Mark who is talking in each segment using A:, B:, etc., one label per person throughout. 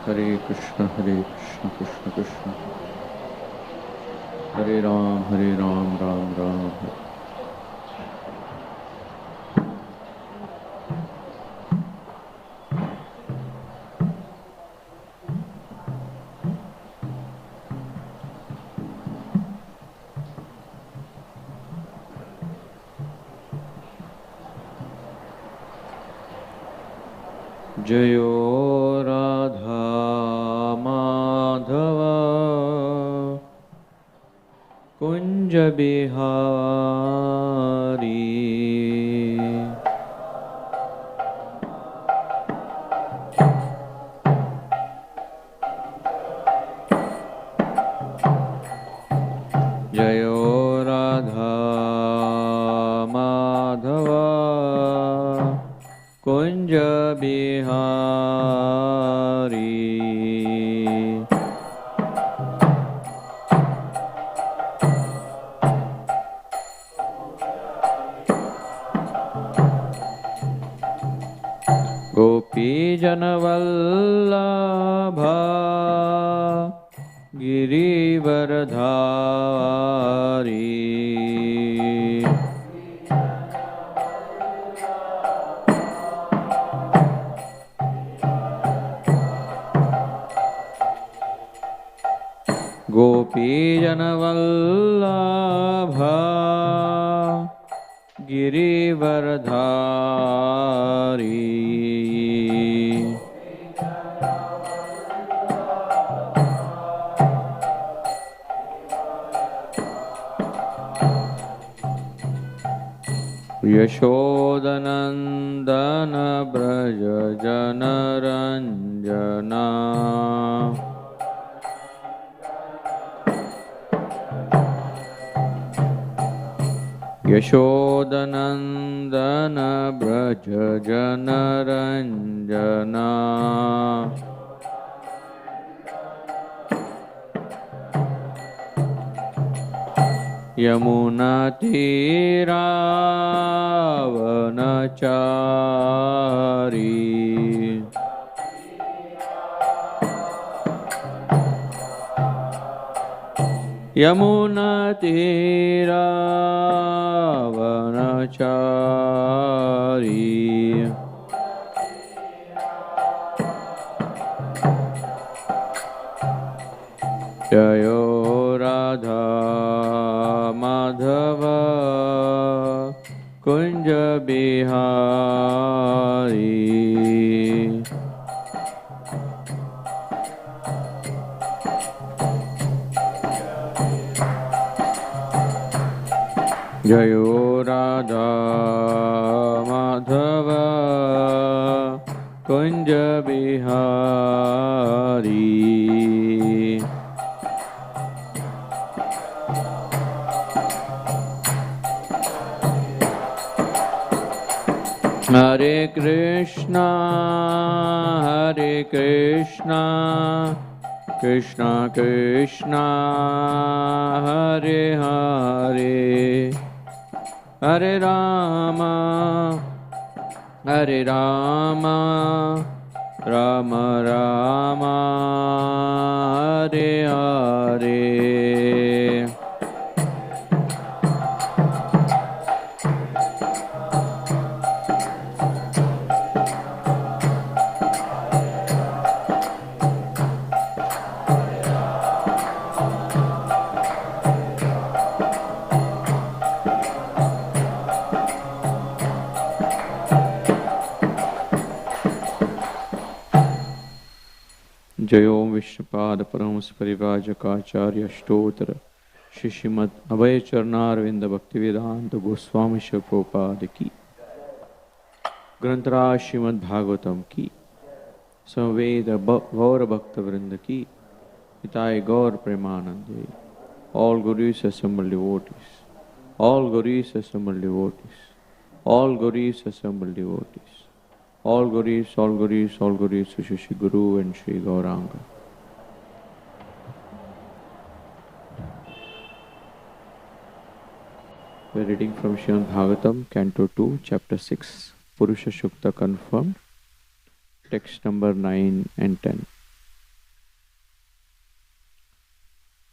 A: Hare Krishna, Krishna Krishna, Hare Ram, Ram Ram. Jayo Radha Madhava Kunja Bihari Jayo Radha Madhava Kunja Bihari Gopi Janavallabha Girivardhari Gopi Janavallabha Girivardhari Yashodanandana Braja Janaranjana Yashodanandana Braja Janaranjana Yamuna Tira Vanachari Yamuna Tira Vanachari Jayo Radha Madhava Kunja Bihari Jayo Radha Madhava Kunja Bihari Hare Krishna, Krishna Krishna, Hare Hare, Hare Rama, Rama Rama, Hare Hare. जयो विष्णुपाद परमहंस परिव्राजकाचार्य स्तोत्र श्री श्रीमद अभय चरणारविंद भक्ति वेदांत गोस्वामी शिव प्रभुपाद की ग्रंथराज श्रीमद भागवतम की संवेद गौर भक्त वृंद की हिताय गौर प्रेमानंदे all Gurus assembled devotees, all Gurus assembled devotees, all Gurus assembled devotees, all Gurus, Shri Guru and Shri Gauranga. We are reading from Srimad Bhagavatam, Canto 2, Chapter 6, Purusha Shukta confirmed, text number 9 and 10.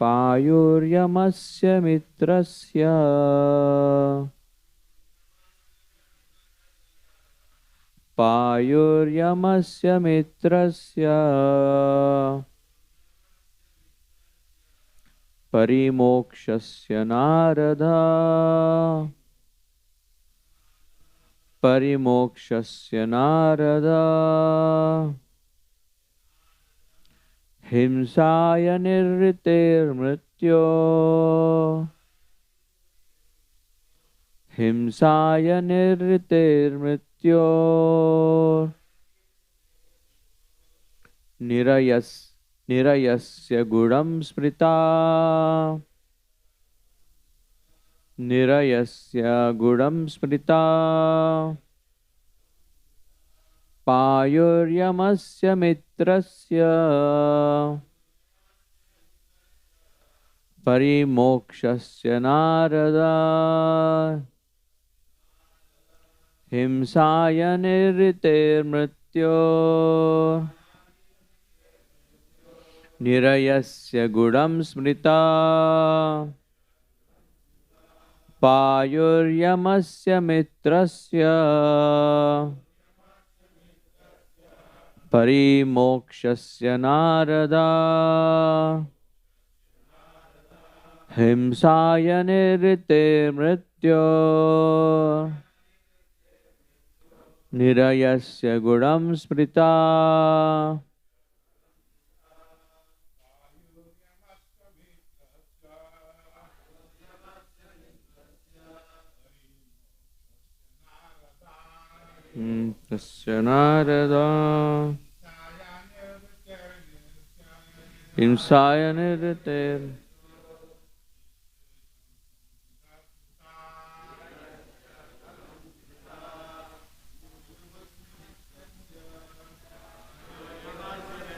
A: पायुर्यमस्य मित्रस्य पायुर्यमस्य मित्रस्य परिमोक्षस्य नारदा परिमोक्षस्य नारदा हिंसाय निर्वृतेर्मृत्यो हिंसाय निर्वृतेर्मृत्यो निरयस्य गुणं स्मृता निरयस्य गुणं स्मृता पायुर्यमस्य मित्रस्य परिमोक्षस्य नारदा हिंसाय निर्वृतेर्मृत्यो निरयस्य गुणं स्मृता पायुर्यमस्य मित्रस्य परिमोक्षस्य नारदा हिंसाय निर्वृतेर्मृत्यो निरयस्य गुणं स्मृता तस्य नारदा हिंसाय निरतेर्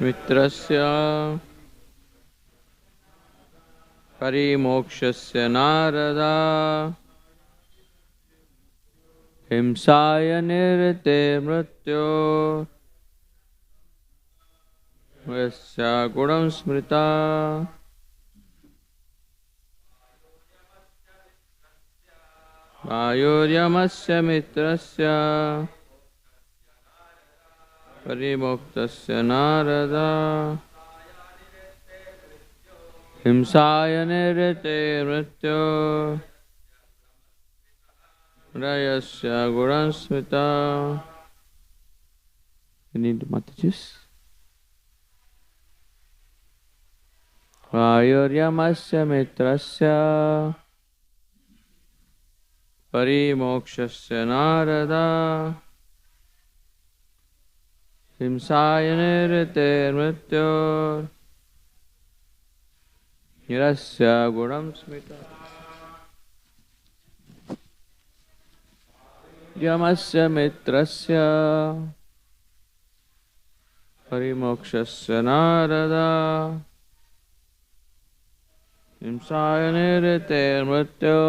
A: मित्रस्य परिमोक्षस्य नारदा हिंसाय निरतेर्मृत्यो यस्य गुणं स्मृता पायुर्यमस्य मित्रस्य परिमोक्षस्य नारदा हिंसाय निरतेर्मृत्यो निरयस्य गुणं स्मृता. Any Mataji's? पायुर्यमस्य मित्रस्य परिमोक्षस्य नारदा हिंसाय निरतेर्मृत्यो निरस्य गुणं स्मृता. यमस्य मित्रस्य परिमोक्षस्य नारदा हिंसाय निरतेर्मृत्यो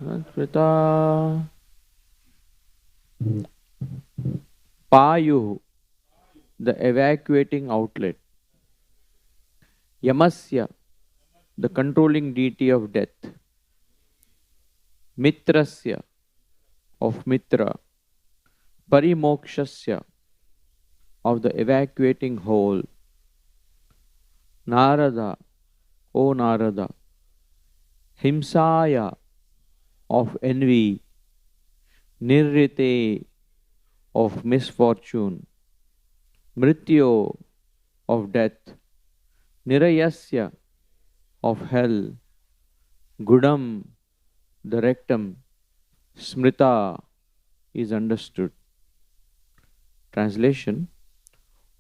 A: स्मृता. Payu, the evacuating outlet. Yamasya, the controlling deity of death. Mitrasya, of Mitra. Parimokshasya, of the evacuating whole. Narada, O Narada. Himsaya, of envy. Nirrite, of misfortune. Mrityo, of death. Nirayasya, of hell. Gudam, the rectum. Smrita, is understood. Translation: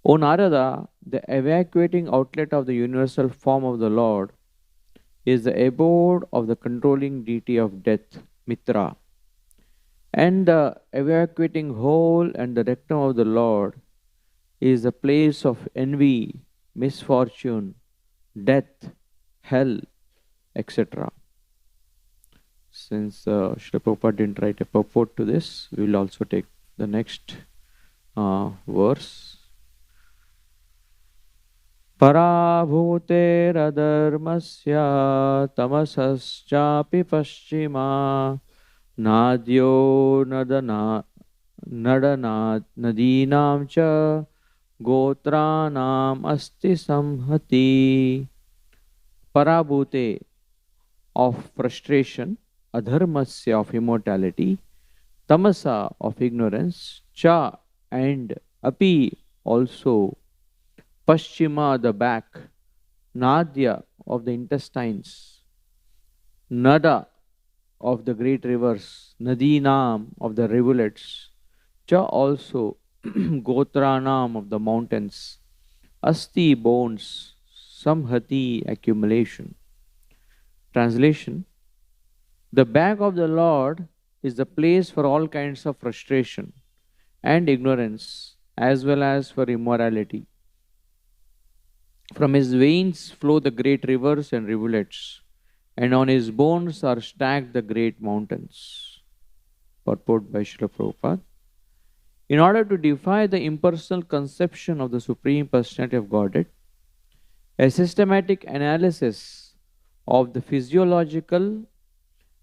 A: O Narada, the evacuating outlet of the universal form of the Lord is the abode of the controlling deity of death, Mitra. And the evacuating whole and the rectum of the Lord is the place of envy, misfortune, death, hell, etc. Since Srila Prabhupada didn't write a purport to this, we will also take the next verse. पराभूतेरधर्मस्य तमसश्चापि पश्चिमा नाद्यो नदना नडना नदीनां च गोत्राणाम् अस्ति संहति. Parabhute of frustration, adharmasya of immortality, tamasa of ignorance, cha and api also, paschima the back, nadya of the intestines, nada of the great rivers, nadinam of the rivulets, cha also gotranam of the mountains, asti bones, samhati accumulation. Translation: the back of the Lord is the place for all kinds of frustration and ignorance, as well as for immorality. From his veins flow the great rivers and rivulets, and on his bones are stacked the great mountains. Purport by Srila Prabhupada. In order to defy the impersonal conception of the Supreme Personality of Godhead, a systematic analysis of the physiological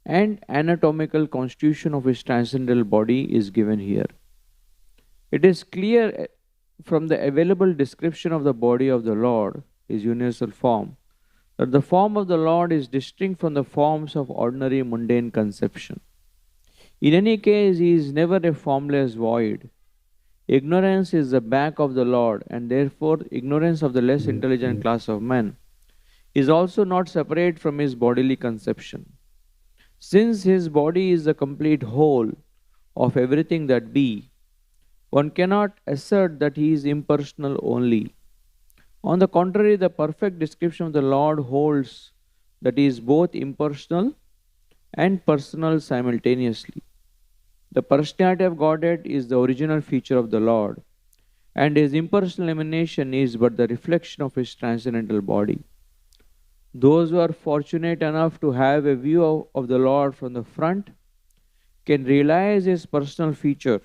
A: and anatomical constitution of his transcendental body is given here. It is clear from the available description of the body of the Lord, his universal form, that the form of the Lord is distinct from the forms of ordinary mundane conception. In any case, he is never a formless void. Ignorance is the back of the Lord, and therefore ignorance of the less intelligent class of men is also not separate from his bodily conception. Since his body is the complete whole of everything that be, one cannot assert that he is impersonal only. On the contrary, the perfect description of the Lord holds that he is both impersonal and personal simultaneously. The personality of Godhead is the original feature of the Lord, and his impersonal emanation is but the reflection of his transcendental body. Those who are fortunate enough to have a view of the Lord from the front can realize his personal feature,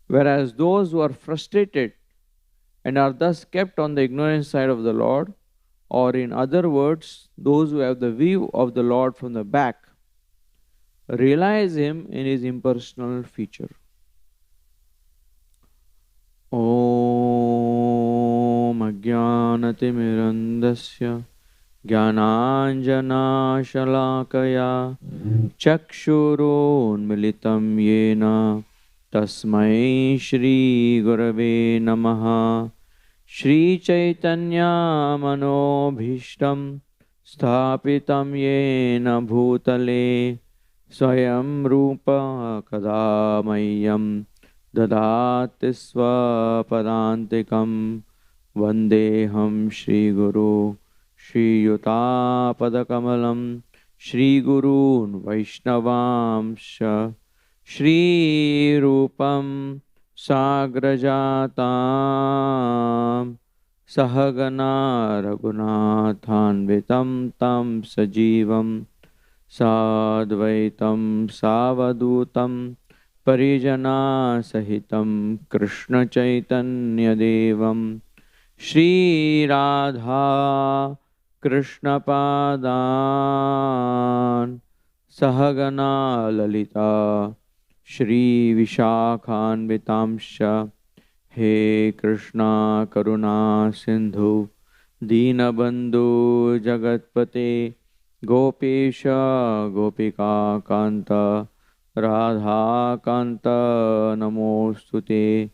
A: whereas those who are frustrated and are thus kept on the ignorant side of the Lord, or in other words, those who have the view of the Lord from the back, realize him in his impersonal feature. Om Ajnanatimirandasya Jnananjanashalakaya Chakshurunmilitam Yena Tasmai Shri Gurave Namaha. Shri Chaitanya Manobhishtam Sthapitam Yena Bhutale Swayam Rupa Kadamayam Dadati Swapadantikam Vandeham Shri Guru Shri Yuta Padakamalam Shri Gurun Vaishnavamsha Shri Rupam Sagrajatam Sahagana Raghunathanvitam Tam Sajivam Sadvaitam Savadutam Parijana Sahitam Krishna Chaitanya Devam Shri Radha Krishna Padan Sahagana Lalita Shri Vishakhanvitamsha. He Krishna Karuna Sindhu Dinabandhu Jagatpate Gopesha Gopika Kanta Radha Kanta Namostute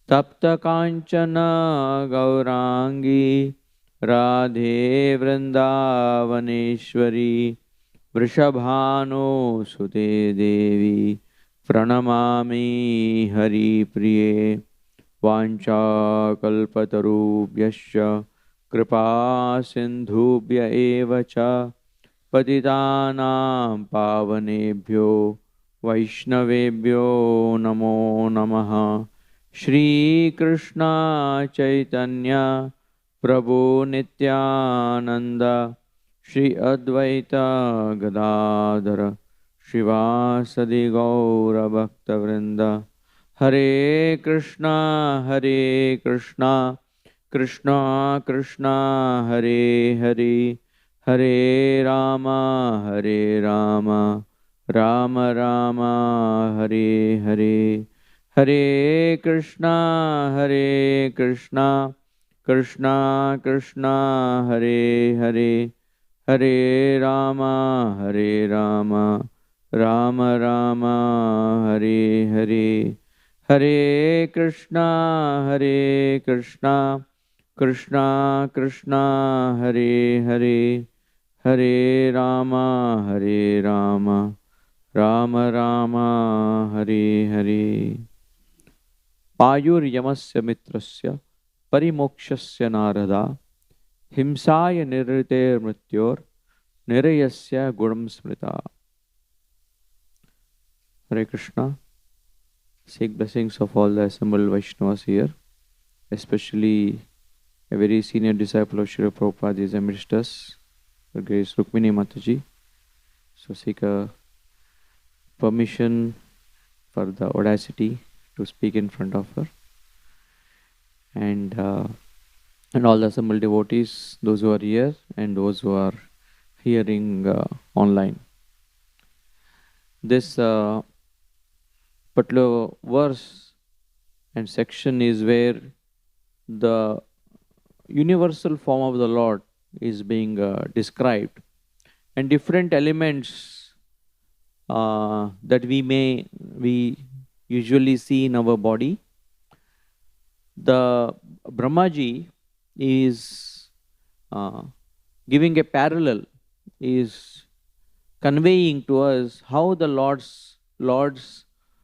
A: Tapta Kanchana Gaurangi Radhe Vrindavaneshwari Vrishabhano Sute Devi Pranamami Hari Priye Vancha Kalpatarubhyasya Kripa Sindhubhya Evacha Patitanam Pavanebhyo Vaishnavebhyo Namo Namaha. Shri Krishna Chaitanya Prabhu Nityananda Shri Advaita Gadadhara Shivasadi Gaura Bhakta Vrinda. Hare Krishna Krishna Krishna Hare Hare, Hare Rama Rama Rama Hare Hare, Hare Krishna Krishna Krishna Hare Hare, Hare Rama Rama Rama Hare Hare, Hare Krishna Krishna Krishna Hare Hare, Hare Rama Rama Rama Hare Hare. Payur Yamasya Mitrasya Parimokshasya Narada Himsaya Nirrite Mrityor Nirayasya Gunam Smrita. Hare Krishna. Seek blessings of all the assembled Vaishnavas here, especially a very senior disciple of Srila Prabhupada is amidst us, Her Grace Rukmini Mataji. So seek a permission for the audacity to speak in front of her. And all the assembled devotees, those who are here and those who are hearing online. This particular verse and section is where the universal form of the Lord is being described, and different elements that we usually see in our body. The Brahmaji is giving a parallel, is conveying to us how the Lord's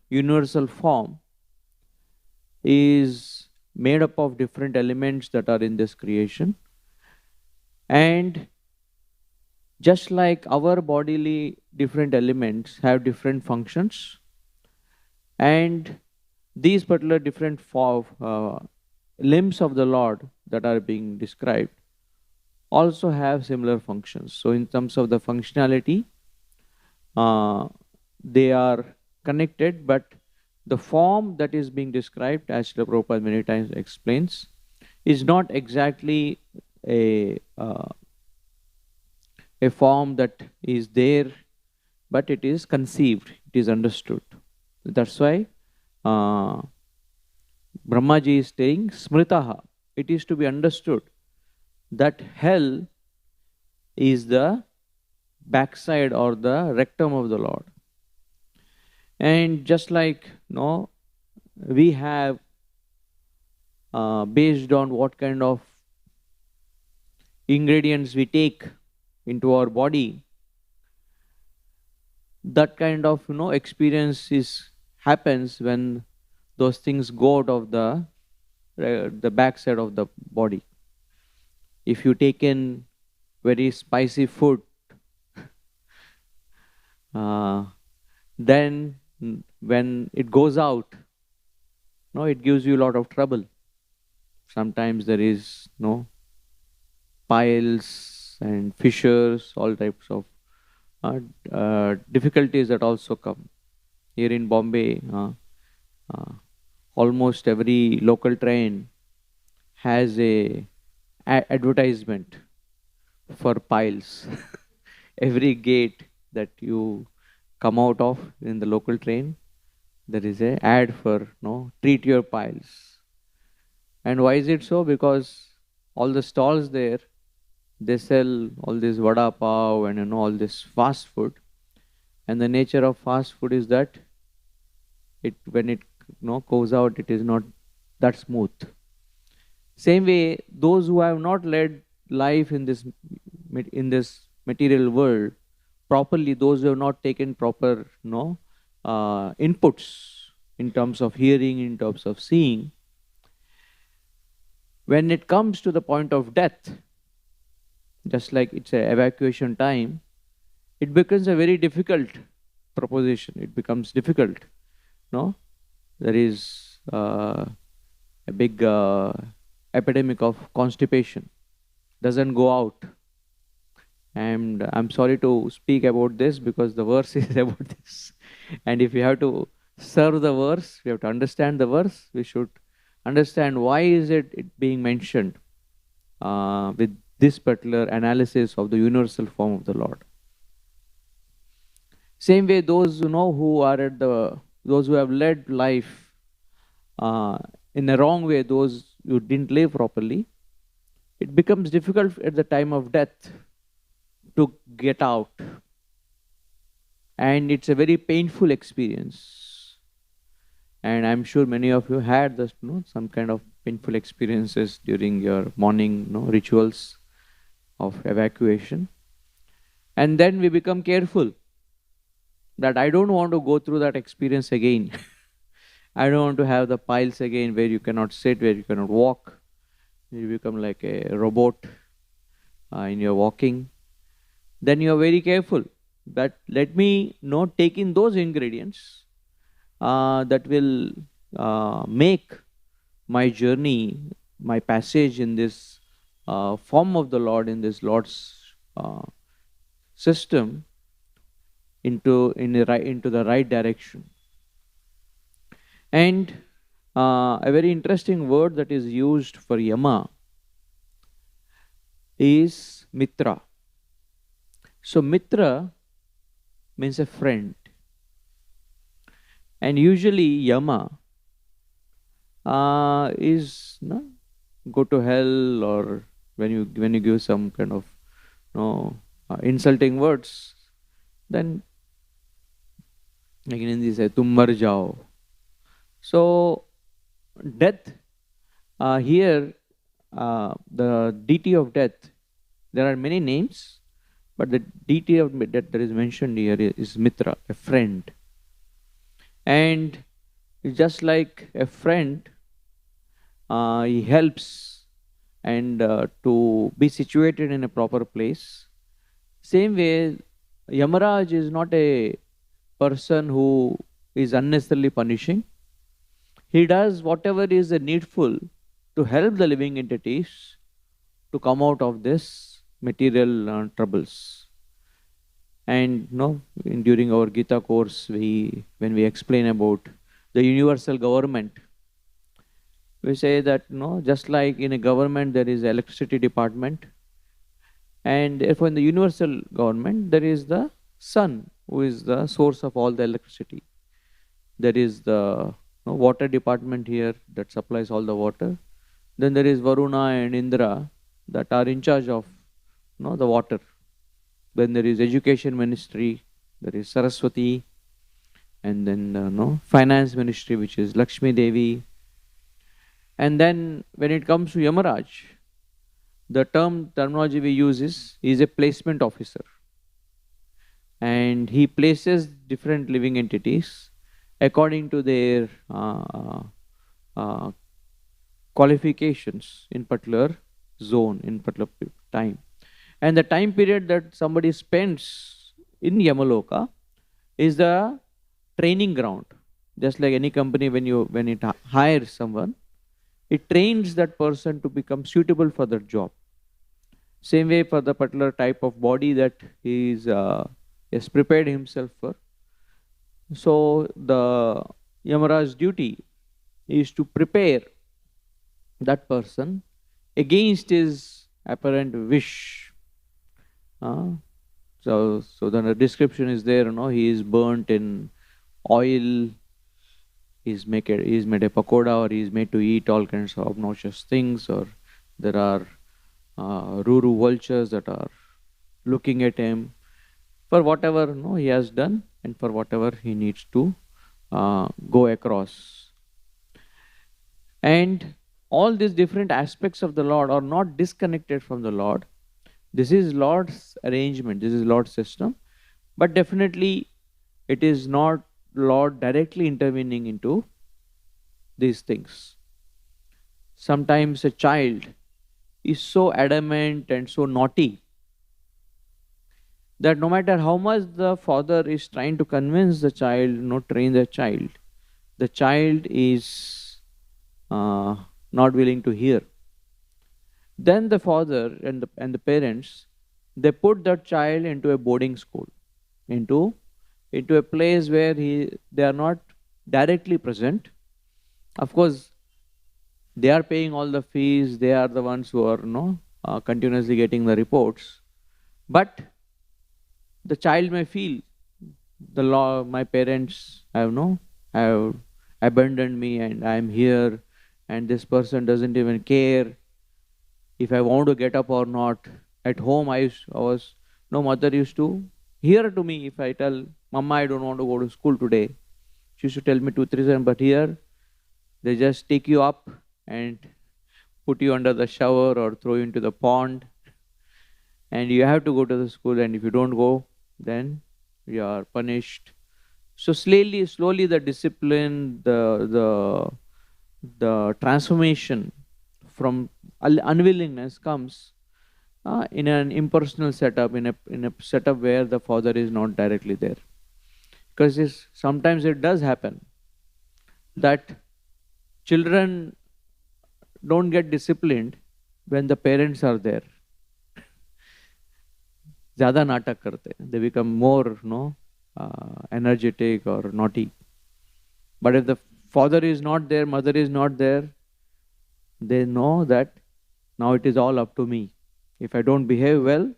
A: universal form is made up of different elements that are in this creation. And just like our bodily different elements have different functions, and these particular different limbs of the Lord that are being described also have similar functions. So in terms of the functionality, they are connected, but the form that is being described, as Srila Prabhupada many times explains, is not exactly a form that is there, but it is conceived, it is understood. That's why Brahmaji is saying smritaha. It is to be understood that hell is the backside or the rectum of the Lord. And just like we have based on what kind of ingredients we take into our body, that kind of experience happens when those things go out of the backside of the body. If you take in very spicy food, then when it goes out, it gives you a lot of trouble. Sometimes there is piles and fissures, all types of difficulties that also come. Here in Bombay, almost every local train has a advertisement for piles. Every gate that you come out of in the local train, there is a ad for treat your piles. And why is it so? Because all the stalls there, they sell all this vada pav and all this fast food. And the nature of fast food is that when it goes out, it is not that smooth. Same way, those who have not led life in this material world properly, those who have not taken proper inputs in terms of hearing, in terms of seeing, when it comes to the point of death, just like it's an evacuation time, it becomes a very difficult proposition. It becomes difficult. There is a big epidemic of constipation. Doesn't go out. And I'm sorry to speak about this because the verse is about this. And if we have to serve the verse, we have to understand the verse. We should understand why is it being mentioned. with this particular analysis of the universal form of the Lord. Same way, those who are those who have led life uh, in a wrong way, those who didn't live properly, it becomes difficult at the time of death to get out, and it's a very painful experience. And I'm sure many of you had this, some kind of painful experiences during your morning, rituals of evacuation. And then we become careful that I don't want to go through that experience again. I don't want to have the piles again where you cannot sit, where you cannot walk. You become like a robot in your walking. Then you are very careful that let me not take in those ingredients that will make my journey, my passage in this form of the Lord, in this Lord's system, into the right direction. And a very interesting word that is used for Yama is Mitra. So Mitra means a friend. And usually Yama is go to hell, or when you give some kind of insulting words, then like in Hindi say tum mar jao. So death here, the deity of death, there are many names, but the deity of death that is mentioned here is Mitra, a friend. And just like a friend, he helps and to be situated in a proper place. Same way, Yamaraj is not a person who is unnecessarily punishing. He does whatever is needful to help the living entities to come out of this material troubles. And during our Gita course, when we explain about the universal government, we say that just like in a government there is electricity department, and therefore in the universal government there is the sun who is the source of all the electricity. There is the water department here that supplies all the water. Then there is Varuna and Indra that are in charge of the water. Then there is education ministry, there is Saraswati, and then finance ministry, which is Lakshmi Devi. And then when it comes to Yamaraj, the terminology we use is he is a placement officer, and he places different living entities according to their qualifications in particular zone, in particular time. And the time period that somebody spends in Yamaloka is the training ground. Just like any company, when it hires someone, it trains that person to become suitable for that job. Same way for the particular type of body that he has prepared himself for. So the Yamaraj's duty is to prepare that person against his apparent wish. So then the description is there. He is burnt in oil. He's made a pakoda, or he's made to eat all kinds of obnoxious things, or there are Ruru vultures that are looking at him for whatever he has done and for whatever he needs to go across. And all these different aspects of the Lord are not disconnected from the Lord. This is Lord's arrangement, this is Lord's system, but definitely it is not Lord directly intervening into these things. Sometimes a child is so adamant and so naughty that no matter how much the father is trying to convince the child, train the child is not willing to hear. Then the father and the parents, they put that child into a boarding school, into a place where they are not directly present. Of course, they are paying all the fees. They are the ones who are continuously getting the reports. But the child may feel the law, my parents have abandoned me and I am here, and this person doesn't even care if I want to get up or not. At home, I was, no, mother used to hear to me if I tell, Mama, I don't want to go to school today. She used to tell me two, three times, but here, they just take you up and put you under the shower or throw you into the pond, and you have to go to the school, and if you don't go, then you are punished. So slowly the discipline, the transformation from unwillingness comes in an impersonal setup, in a setup where the father is not directly there. Because sometimes it does happen that children don't get disciplined when the parents are there. ज़्यादा नाटक करते, they become more energetic or naughty. But if the father is not there, mother is not there, they know that now it is all up to me. If I don't behave well,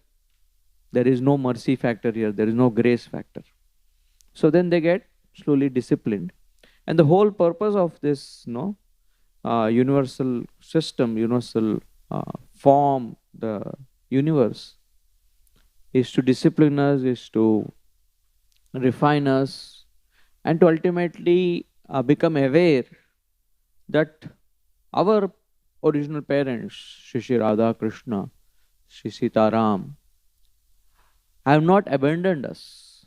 A: there is no mercy factor here, there is no grace factor. So then they get slowly disciplined. And the whole purpose of this universal system, universal form, the universe, is to discipline us, is to refine us, and to ultimately become aware that our original parents, Shri Radha, Krishna, Shri Sita Ram, have not abandoned us.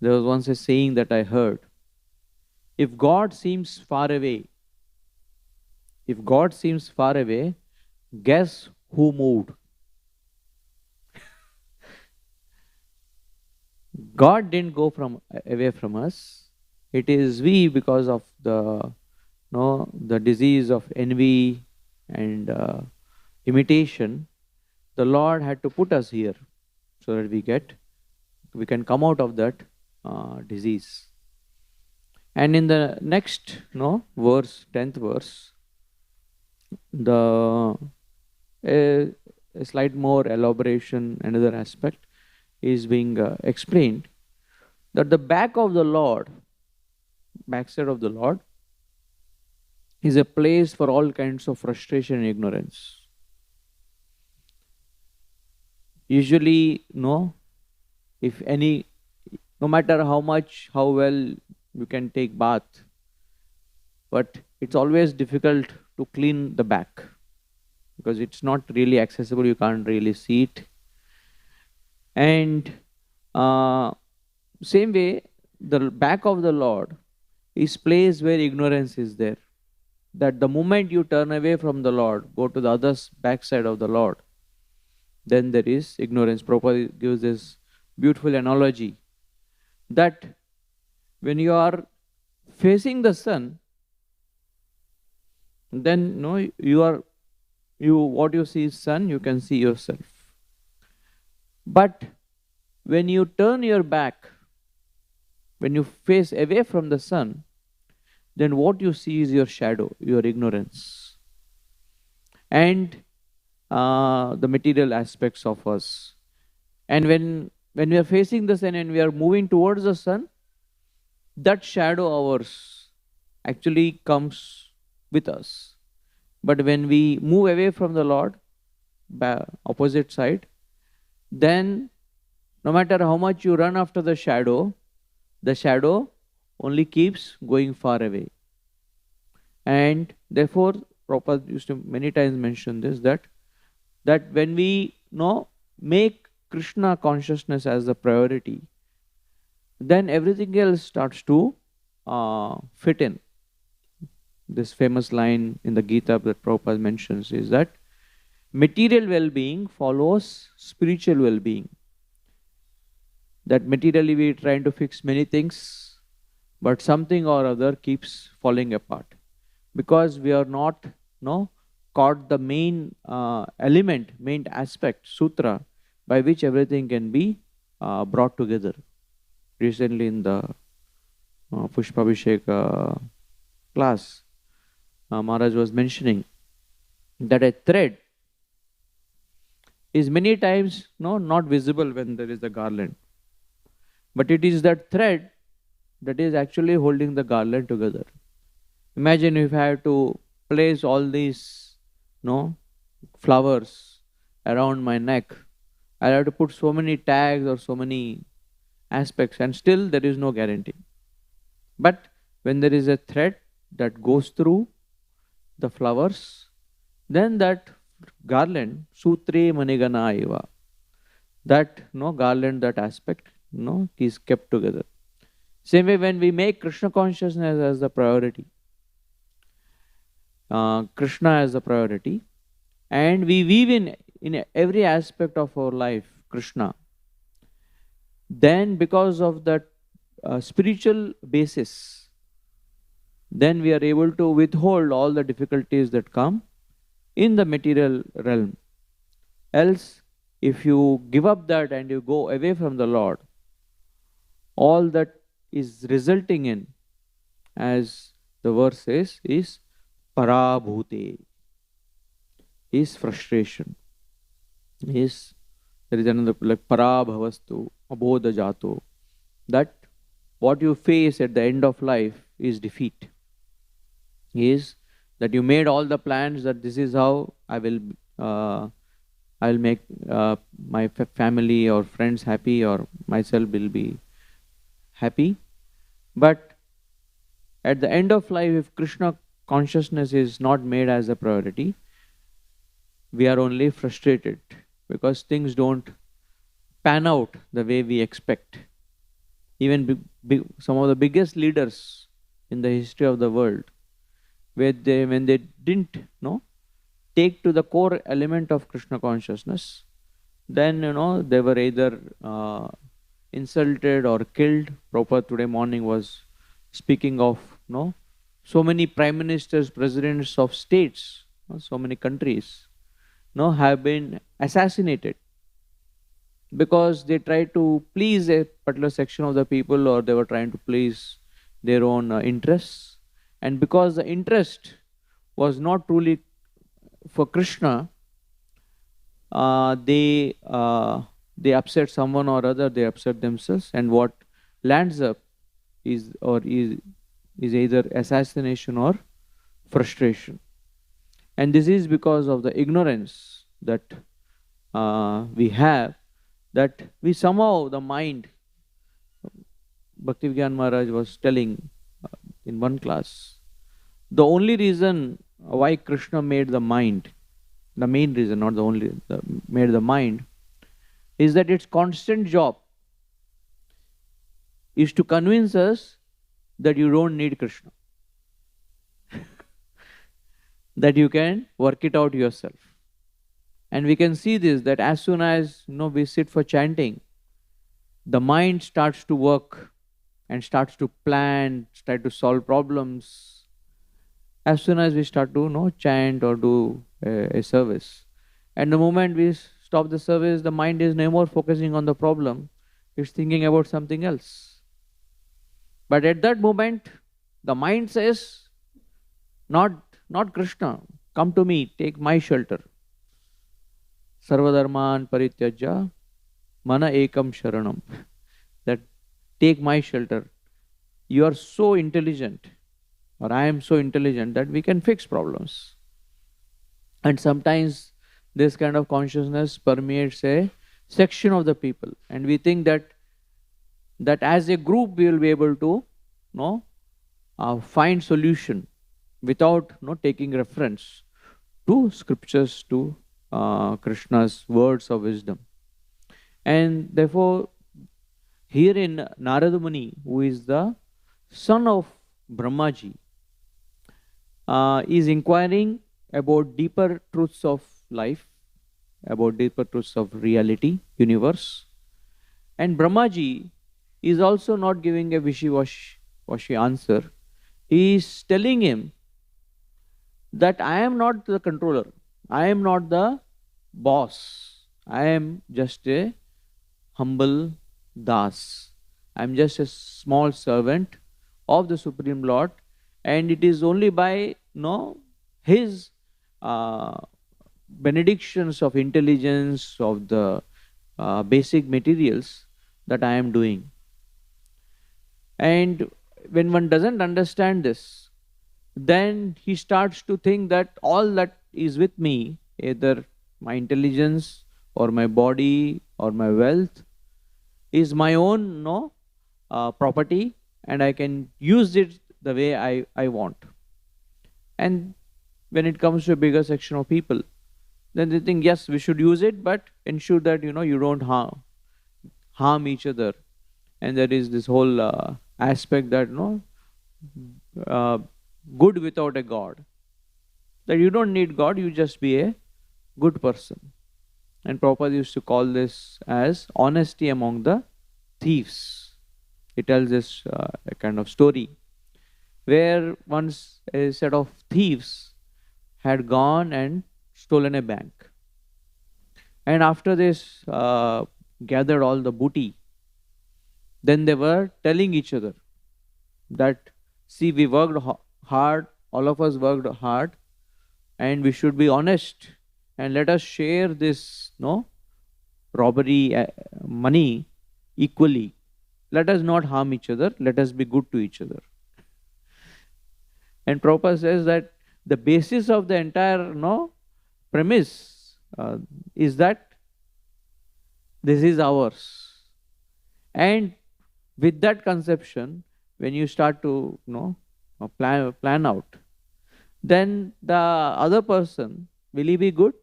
A: There was once a saying that I heard, if God seems far away, guess who moved? God didn't go away from us. It is we, because of the disease of envy and imitation. The Lord had to put us here so that we can come out of that disease. And in the next verse, 10th verse, a slight more elaboration, another aspect is being explained, that the backside of the Lord is a place for all kinds of frustration and ignorance. Usually, no matter how well you can take bath, but it's always difficult to clean the back because it's not really accessible, you can't really see it. And same way, the back of the Lord is place where ignorance is there. That the moment you turn away from the Lord, go to the other backside of the Lord, then there is ignorance. Prabhupada gives this beautiful analogy that when you are facing the sun, then what you see is sun, you can see yourself. But when you turn your back, when you face away from the sun, then what you see is your shadow, your ignorance, and the material aspects of us. And when we are facing the sun and we are moving towards the sun, that shadow ours actually comes with us. But when we move away from the Lord, opposite side, then no matter how much you run after the shadow only keeps going far away. And therefore, Prabhupada used to many times mention this, that when we make Krishna consciousness as the priority, then everything else starts to fit in. This famous line in the Gita that Prabhupada mentions is that material well-being follows spiritual well-being. That materially we are trying to fix many things, but something or other keeps falling apart because we are not caught the main element, main aspect, sutra, by which everything can be brought together. Recently in the Pushpabhishek class, Maharaj was mentioning that a thread is many times not visible when there is a garland. But it is that thread that is actually holding the garland together. Imagine if I have to place all these flowers around my neck. I'll have to put so many tags or so many aspects, and still there is no guarantee. But when there is a thread that goes through the flowers, then that garland, sutre manigana eva, that garland, that aspect, is kept together. Same way, when we make Krishna consciousness as the priority, Krishna as the priority, and we weave in every aspect of our life Krishna, then because of that spiritual basis, then we are able to withhold all the difficulties that come in the material realm. Else, if you give up that and you go away from the Lord, all that is resulting in, as the verse says, is parabhute, is frustration, is, there is another, like parabhavastu, abodha jato, that what you face at the end of life is defeat. Is that you made all the plans that this is how I'll make my family or friends happy, or myself will be happy. But at the end of life, if Krishna consciousness is not made as a priority, we are only frustrated because things don't pan out the way we expect. Even some of the biggest leaders in the history of the world, when they didn't take to the core element of Krishna consciousness, then they were either insulted or killed. Prabhupada today morning was speaking of so many prime ministers, presidents of states, so many countries have been assassinated because they tried to please a particular section of the people, or they were trying to please their own interests. And because the interest was not truly for Krishna, they upset someone or other, they upset themselves, and what lands up is either assassination or frustration. And this is because of the ignorance that we have, that we somehow, the mind, Bhaktivedanta Maharaj was telling in one class, the only reason why Krishna made the mind, the main reason, not the only, made the mind, is that its constant job is to convince us that you don't need Krishna, that you can work it out yourself. And we can see this, that as soon as we sit for chanting, the mind starts to work and starts to plan, start to solve problems. As soon as we start to chant or do a service, and the moment we stop the service, the mind is no more focusing on the problem, it's thinking about something else. But at that moment, the mind says, not Krishna, come to me, take my shelter. Sarvadharman parityajya mana ekam sharanam. That take my shelter. You are so intelligent, or I am so intelligent, that we can fix problems. And sometimes this kind of consciousness permeates a section of the people, and we think that as a group we will be able to find solution without taking reference to scriptures, to Krishna's words of wisdom. And therefore, here in Narada Muni, who is the son of Brahmaji, is inquiring about deeper truths of life, about deeper truths of reality, universe. And Brahmaji is also not giving a wishy-washy answer. He is telling him that I am not the controller, I am not the boss, I am just a humble das. I am just a small servant of the Supreme Lord, and it is only by his benedictions of intelligence, of the basic materials that I am doing. And when one doesn't understand this, then he starts to think that all that is with me, either my intelligence or my body or my wealth, is my own property, and I can use it the way I want. And when it comes to a bigger section of people, then they think, yes, we should use it, but ensure that you don't harm each other. And there is this whole aspect that uh, good without a god, that you don't need god, you just be a good person. And Prabhupada used to call this as honesty among the thieves. He tells this a kind of story where once a set of thieves had gone and stolen a bank. And after this gathered all the booty, then they were telling each other that, see, we worked hard, all of us worked hard, and we should be honest, and let us share this robbery money equally. Let us not harm each other, let us be good to each other. And Prabhupada says that the basis of the entire premise is that this is ours. And with that conception, when you start to plan out, then the other person, will he be good?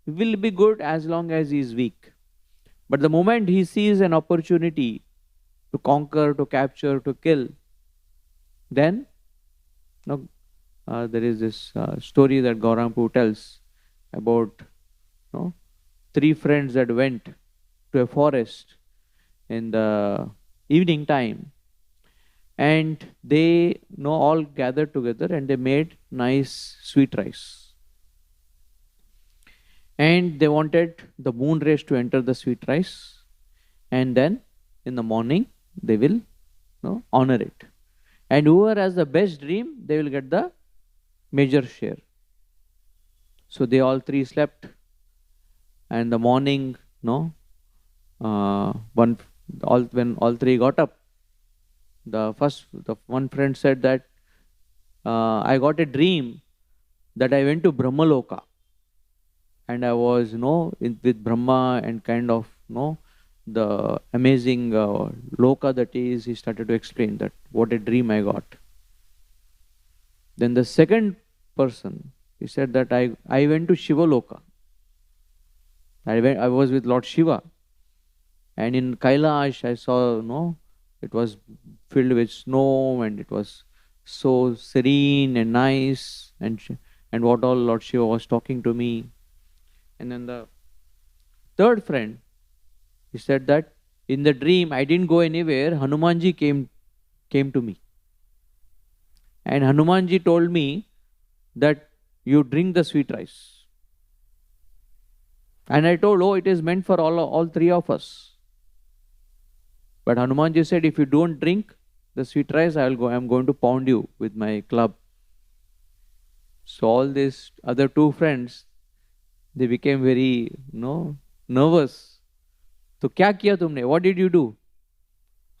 A: He will be good as long as he is weak. But the moment he sees an opportunity to conquer, to capture, to kill, then there is this story that Gauranga Prabhu tells about three friends that went to a forest in the evening time, and they all gathered together and they made nice sweet rice, and they wanted the moon rays to enter the sweet rice, and then in the morning they will honor it, and whoever has the best dream, they will get the major share. So they all three slept, and the morning when all three got up, the one friend said that I got a dream that I went to Brahmaloka, and I was with Brahma, and kind of the amazing loka that is. He started to explain that what a dream I got. Then the second person, he said that I went to Shiva Loka. I was with Lord Shiva, and in Kailash I saw it was filled with snow, and it was so serene and nice, and what all Lord Shiva was talking to me. And then the third friend, he said that in the dream I didn't go anywhere, Hanumanji came to me, and Hanumanji told me that you drink the sweet rice. And I told, oh, it is meant for all three of us. But Hanumanji said, if you don't drink the sweet rice, I'm going to pound you with my club. So all these other two friends, they became very nervous. So kya kiya tumne? What did you do?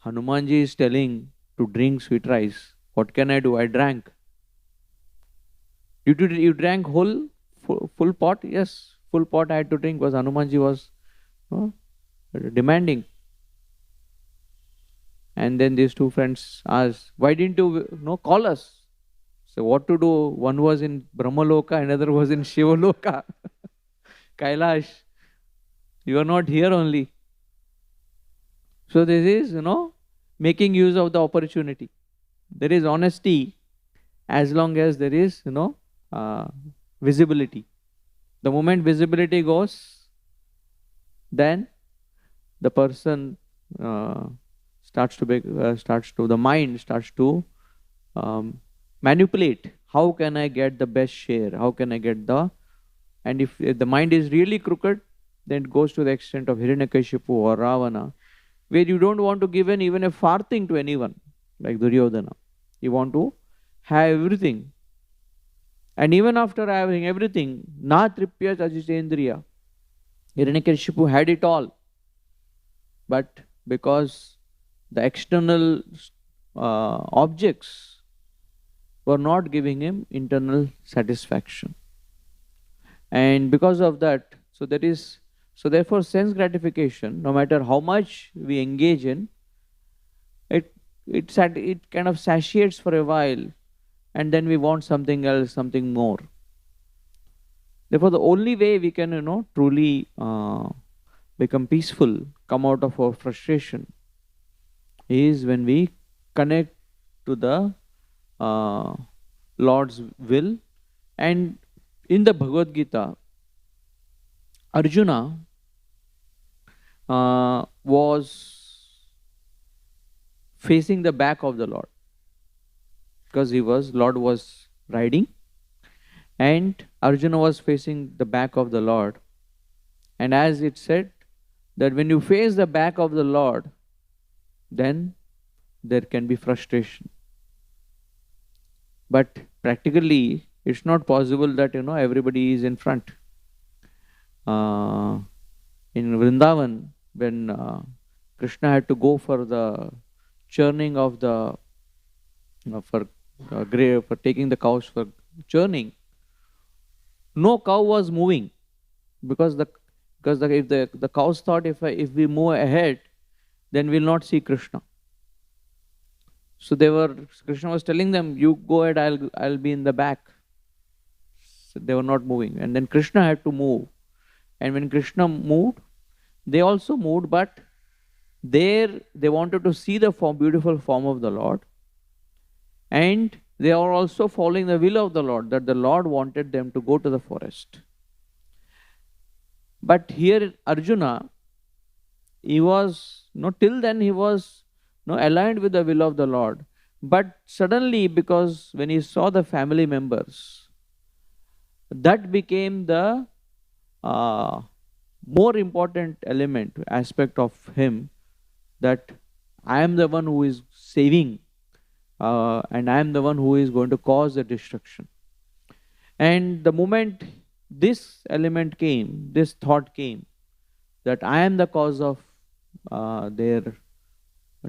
A: Hanumanji is telling to drink sweet rice. What can I do? I drank. You drank full pot? Yes, full pot I had to drink because Hanumanji was demanding. And then these two friends asked, why didn't you call us? So what to do? One was in Brahmaloka, another was in Shivaloka. Kailash, you are not here only. So this is, making use of the opportunity. There is honesty as long as there is, visibility. The moment visibility goes, then the person the mind starts to manipulate. How can I get the best share? How can I get and if the mind is really crooked, then it goes to the extent of Hiranyakashipu or Ravana, where you don't want to give even a farthing to anyone, like Duryodhana. You want to have everything. And even after having everything, na tripya ajitendriya, Hiranyakashipu had it all. But because the external objects were not giving him internal satisfaction. And because of that, so therefore sense gratification, no matter how much we engage in, it kind of satiates for a while, and then we want something else, something more. Therefore, the only way we can, truly become peaceful, come out of our frustration, is when we connect to the uh, Lord's will. And in the Bhagavad Gita, Arjuna was facing the back of the Lord, because Lord was riding, and Arjuna was facing the back of the Lord. And as it said, that when you face the back of the Lord, then there can be frustration. But practically, it's not possible that everybody is in front. In Vrindavan, when Krishna had to go for the churning of the for taking the cows for churning, no cow was moving, because if the cows thought, if we move ahead, then we'll not see Krishna. So Krishna was telling them, you go ahead, I'll be in the back. So they were not moving, and then Krishna had to move. And when Krishna moved, they also moved, but they wanted to see the beautiful form of the Lord, and they are also following the will of the Lord, that the Lord wanted them to go to the forest. But here Arjuna, he was, till then he was aligned with the will of the Lord. But suddenly, because when he saw the family members, that became the more important aspect of him, that I am the one who is saving, and I am the one who is going to cause the destruction. And the moment this element came, this thought came, that I am the cause of their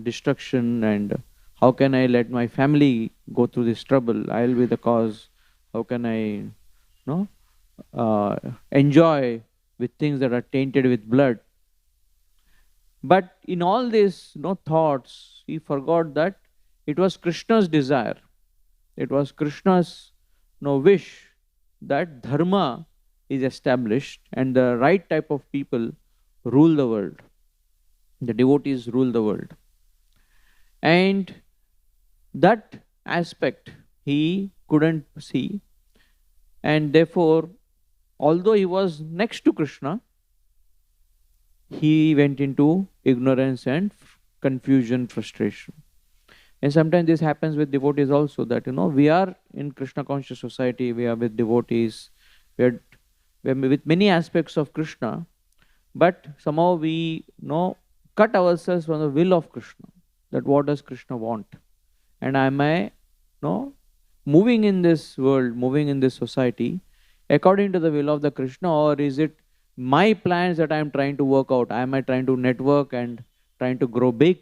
A: destruction, and how can I let my family go through this trouble? I will be the cause. How can I enjoy with things that are tainted with blood? But in all these thoughts, he forgot that it was Krishna's desire. It was Krishna's wish that dharma is established and the right type of people rule the world. The devotees rule the world. And that aspect he couldn't see. And therefore, although he was next to Krishna, he went into ignorance and confusion, frustration. And sometimes this happens with devotees also, that we are in Krishna conscious society, we are with devotees, we are with many aspects of Krishna, but somehow we cut ourselves from the will of Krishna, that what does Krishna want, and am I moving in this world, moving in this society according to the will of the Krishna, or is it my plans that I am trying to work out? Am I trying to network and trying to grow big?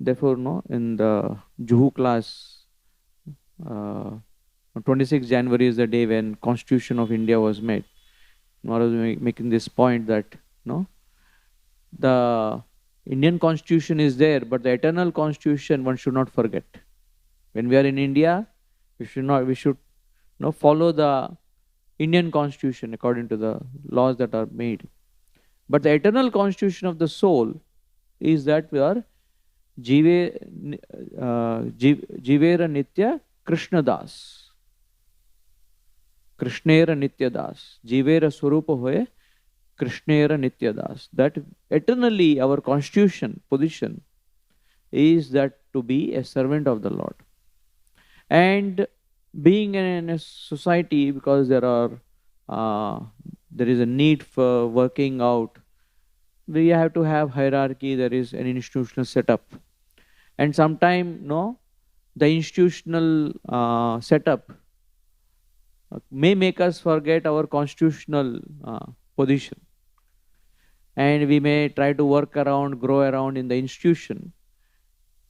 A: Therefore, in the Juhu class, 26 January is the day when Constitution of India was made. I was making this point that the Indian Constitution is there, but the eternal Constitution one should not forget. When we are in India, we should follow the Indian Constitution according to the laws that are made. But the eternal Constitution of the soul is that we are Jivera Nitya Krishna Das. Krishnera Nitya Das. Jivera Swarupa Hoye Krishnera Nitya Das. That eternally our constitution, position, is that to be a servant of the Lord. And being in a society, because there is a need for working out, we have to have hierarchy, there is an institutional setup. And sometimes, the institutional setup may make us forget our constitutional position. And we may try to work around, grow around in the institution,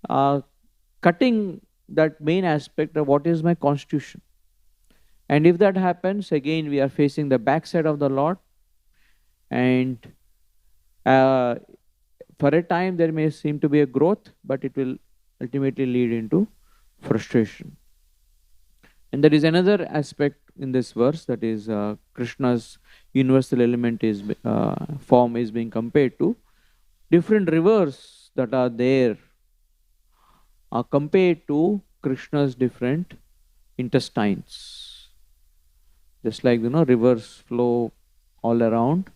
A: cutting that main aspect of what is my constitution. And if that happens, again, we are facing the backside of the Lord. And uh, for a time, there may seem to be a growth, but it will ultimately lead into frustration. And there is another aspect in this verse, that is Krishna's universal element is form is being compared to different rivers that are there, are compared to Krishna's different intestines. Just like rivers flow all around,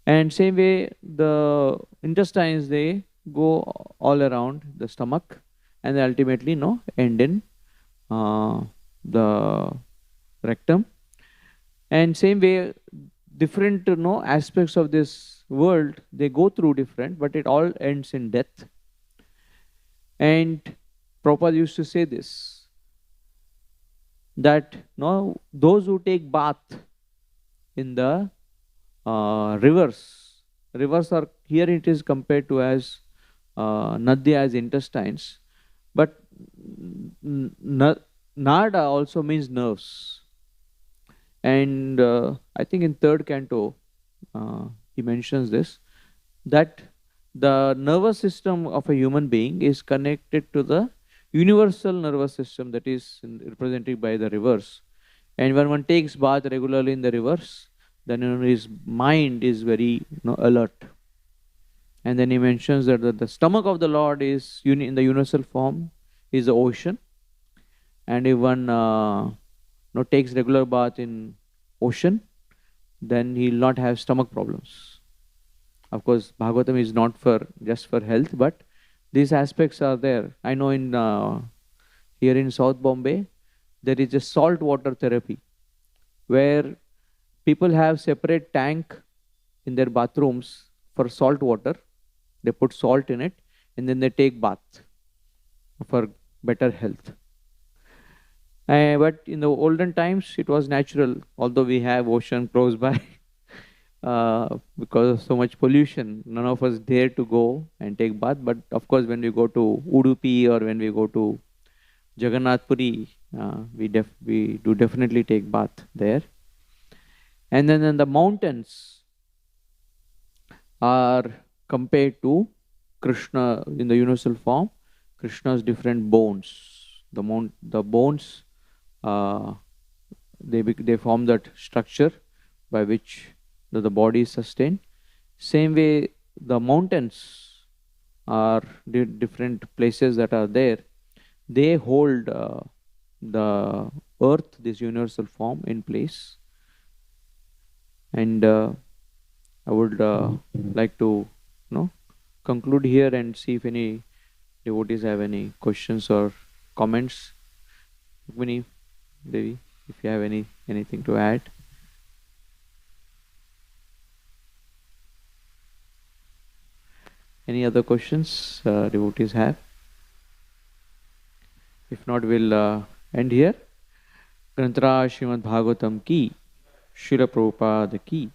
A: and same way the intestines, they go all around the stomach, and they ultimately end in the rectum. And same way, different aspects of this world, they go through different, but it all ends in death. And Prabhupada used to say this, that those who take bath in the rivers are, here it is compared to as Nadya, as intestines, but Nada also means nerves. And I think in third canto, he mentions this, that the nervous system of a human being is connected to the universal nervous system that is represented by the rivers. And when one takes bath regularly in the rivers, then his mind is very alert. And then he mentions that the stomach of the Lord is in the universal form is the ocean. And if one takes regular bath in ocean, then he will not have stomach problems. Of course, Bhagavatam is not just for health, but these aspects are there. I know in here in South Bombay, there is a salt water therapy, where people have separate tank in their bathrooms for salt water. They put salt in it, and then they take bath for better health. But in the olden times, it was natural, although we have ocean close by. Because of so much pollution, none of us dare to go and take bath. But of course, when we go to Udupi or when we go to Jagannath Puri, we do definitely take bath there. And then in the mountains are compared to Krishna in the universal form, Krishna's different bones. The bones, they form that structure by which the body is sustained. Same way, the mountains are different places that are there. They hold the earth, this universal form, in place. And I would like to conclude here and see if any devotees have any questions or comments. Rukmini, Devi, if you have anything to add. Any other questions devotees have? If not, we'll end here. Granthara Srimad Bhagavatam ki, Srila Prabhupada ki.